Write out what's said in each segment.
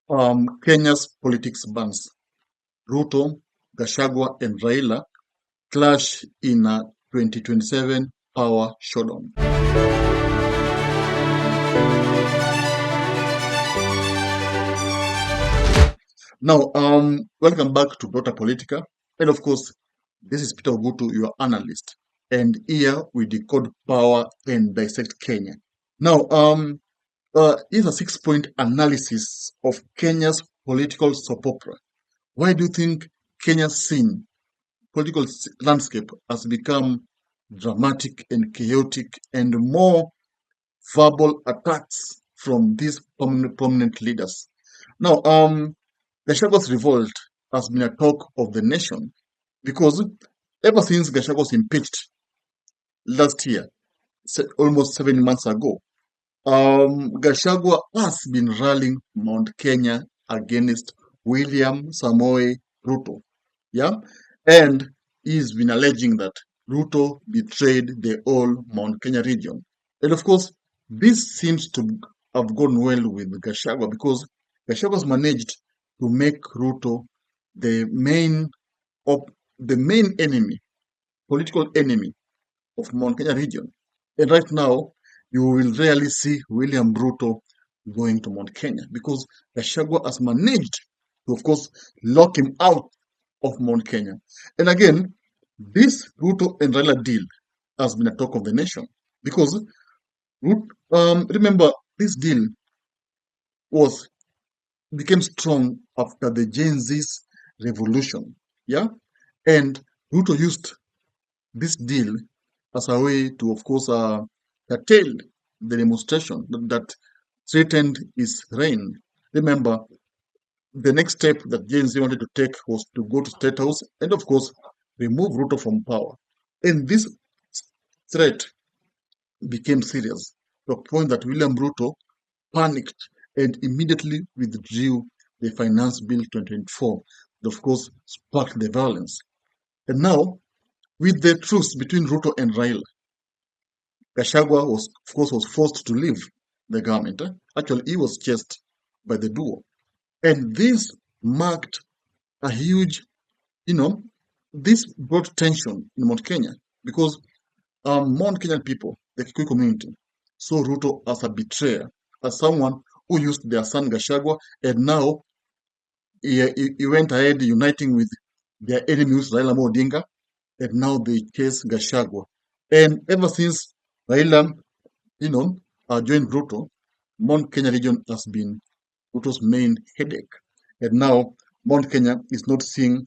Kenya's politics burns. Ruto, Gachagua, and Raila clash in a 2027 power showdown. Now, welcome back to Dota Politica. And of course, this is Peter Ogutu, your analyst. And here we decode power and dissect Kenya. Now, here's a 6-point analysis of Kenya's political soap opera. Why do you think Kenya's political landscape has become dramatic and chaotic and more verbal attacks from these prominent leaders? Now, the Gachagua'S revolt has been a talk of the nation because ever since Gachagua was impeached last year, almost 7 months ago, Gachagua has been rallying Mount Kenya against William Samoei Ruto. Yeah, and he's been alleging that Ruto betrayed the whole Mount Kenya region. And of course, this seems to have gone well with Gachagua because Gachagua's managed to make Ruto the main enemy, political enemy of Mount Kenya region. And right now, you will rarely see William Ruto going to Mount Kenya because Gachagua has managed to, of course, lock him out of Mount Kenya. And again, this Ruto and Raila deal has been a talk of the nation because remember this deal became strong after the Gen Z's revolution, yeah, and Ruto used this deal as a way to, of course, curtail the demonstration that threatened his reign. Remember, the next step that Gen Z wanted to take was to go to State House and, of course, remove Ruto from power. And this threat became serious to a point that William Ruto panicked and immediately withdrew the Finance Bill 2024 that, of course, sparked the violence. And now, with the truce between Ruto and Raila, Gachagua was, of course, was forced to leave the government. Actually, he was chased by the duo. And this marked a huge, this brought tension in Mount Kenya because Mount Kenyan people, the Kikuyu community, saw Ruto as a betrayer, as someone who used their son Gachagua, and now he went ahead uniting with their enemies, Raila Odinga, and now they chase Gachagua. And ever since Raila, joined Ruto, Mount Kenya region has been Ruto's main headache. And now Mount Kenya is not seeing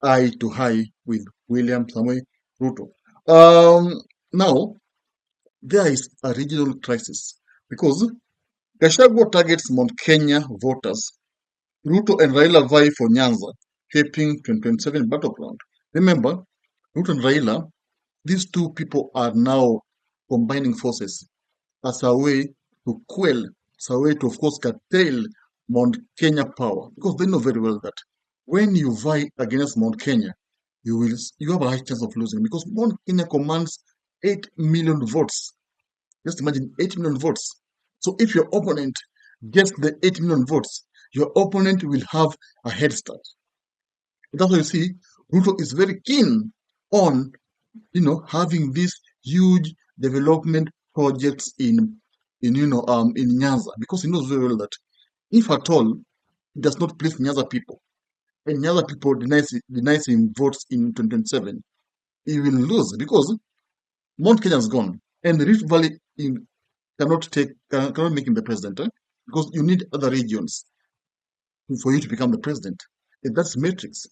eye to eye with William Samoei Ruto. Now, there is a regional crisis because Gachagua targets Mount Kenya voters. Ruto and Raila vie for Nyanza, shaping 2027 battleground. Remember, Ruto and Raila, these two people are now combining forces as a way to quell, as a way to, of course, curtail Mount Kenya power. Because they know very well that when you vie against Mount Kenya, you have a high chance of losing because Mount Kenya commands 8 million votes. Just imagine 8 million votes. So if your opponent gets the 8 million votes, your opponent will have a head start. That's why you see Ruto is very keen on having these huge development projects in Nyanza because he knows very well that if at all he does not please Nyanza people and Nyanza people denies him votes in 2027, he will lose because Mount Kenya is gone and the Rift Valley cannot make him the president because you need other regions for you to become the president. And that's matrix.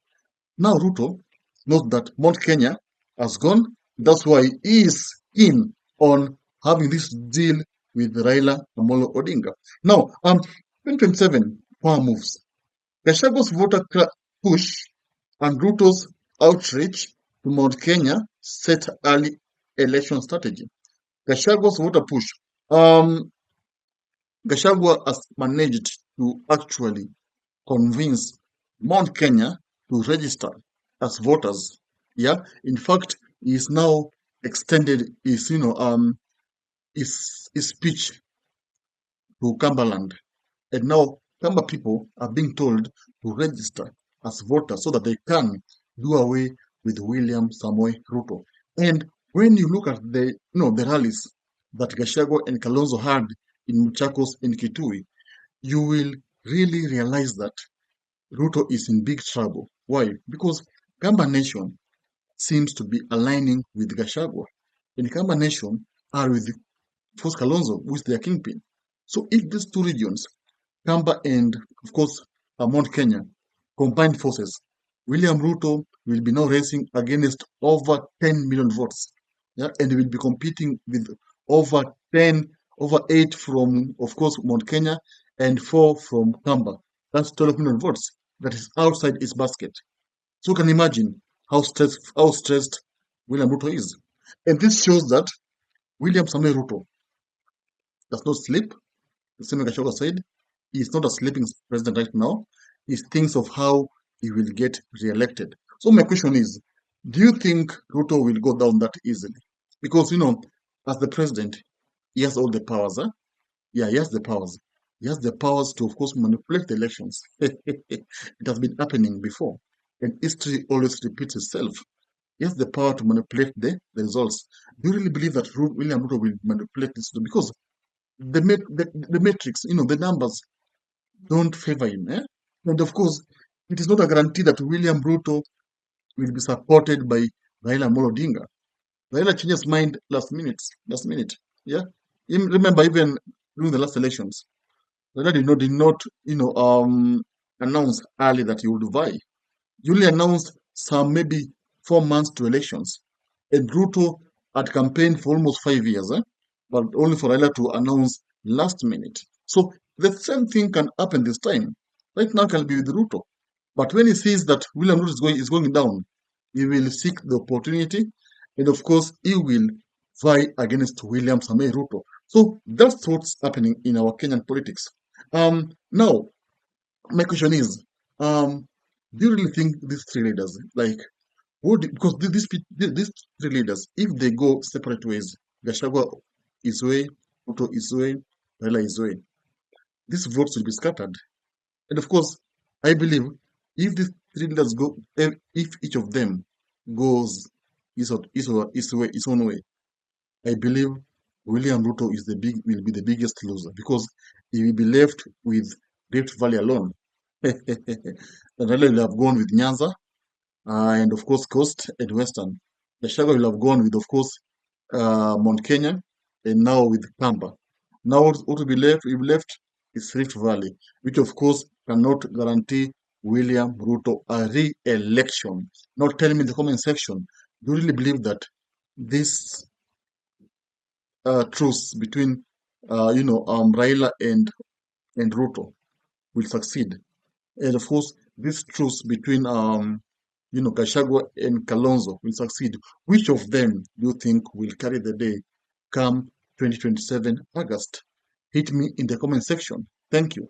Now Ruto knows that Mount Kenya has gone. That's why he is keen on having this deal with Raila Amolo Odinga. Now, 2027 power moves. Gachagua'S voter push and Ruto's outreach to Mount Kenya set early election strategy. Gachagua'S voter push. Gachagua has managed to actually convince Mount Kenya to register as voters. Yeah, in fact, he is now extended his his speech to Cumberland, and now Kamba people are being told to register as voters so that they can do away with William Samoei Ruto. And when you look at the rallies that Gachagua and Kalonzo had in Machakos and Kitui, you will really realize that Ruto is in big trouble. Why? Because Kamba Nation seems to be aligning with Gachagua, and Kamba Nation are with Force Kalonzo, who is their kingpin. So if these two regions, Kamba and, of course, Mount Kenya, combined forces, William Ruto will be now racing against over 10 million votes. Yeah, and he will be competing with over 10, over 8 from, of course, Mount Kenya and 4 from Kamba. That's 12 million votes. That is outside his basket. So you can imagine how stressed William Ruto is. And this shows that William Samoei Ruto does not sleep. The same Gachagua said, he is not a sleeping president right now. He thinks of how he will get re-elected. So my question is, do you think Ruto will go down that easily? Because, as the president, he has all the powers. Huh? Yeah, he has the powers. He has the powers to, of course, manipulate the elections. It has been happening before. And history always repeats itself. He has the power to manipulate the results. Do you really believe that William Ruto will manipulate this? Because the matrix, the numbers don't favor him. Eh? And of course, it is not a guarantee that William Ruto will be supported by Raila Amolo Odinga. Raila changes mind last minute. Last minute. Yeah. Remember, even during the last elections, Raila did not announce early that he would vie. He only announced some maybe 4 months to elections. And Ruto had campaigned for almost 5 years, but only for Raila to announce last minute. So the same thing can happen this time. Right now, can be with Ruto. But when he sees that William Ruto is going down, he will seek the opportunity, and of course, he will vie against William Samoei Ruto. So that's what's happening in our Kenyan politics. Now, my question is, do you really think these three leaders, like, because these three leaders, if they go separate ways, Gachagua is way, Ruto is way, Raila is way, these votes will be scattered. And of course, I believe if these three leaders go, if each of them goes his own way, I believe William Ruto will be the biggest loser because he will be left with Rift Valley alone. And Raila will have gone with Nyanza, and of course Coast and Western. Gachagua will have gone with, of course, Mount Kenya, and now with Kamba. Now what will be left? Will be left is Rift Valley, which of course cannot guarantee William Ruto a re-election. Now tell me in the comment section, do you really believe that this truce between Raila and Ruto will succeed? And of course, this truce between Gachagua and Kalonzo will succeed. Which of them do you think will carry the day come 2027 August? Hit me in the comment section. Thank you.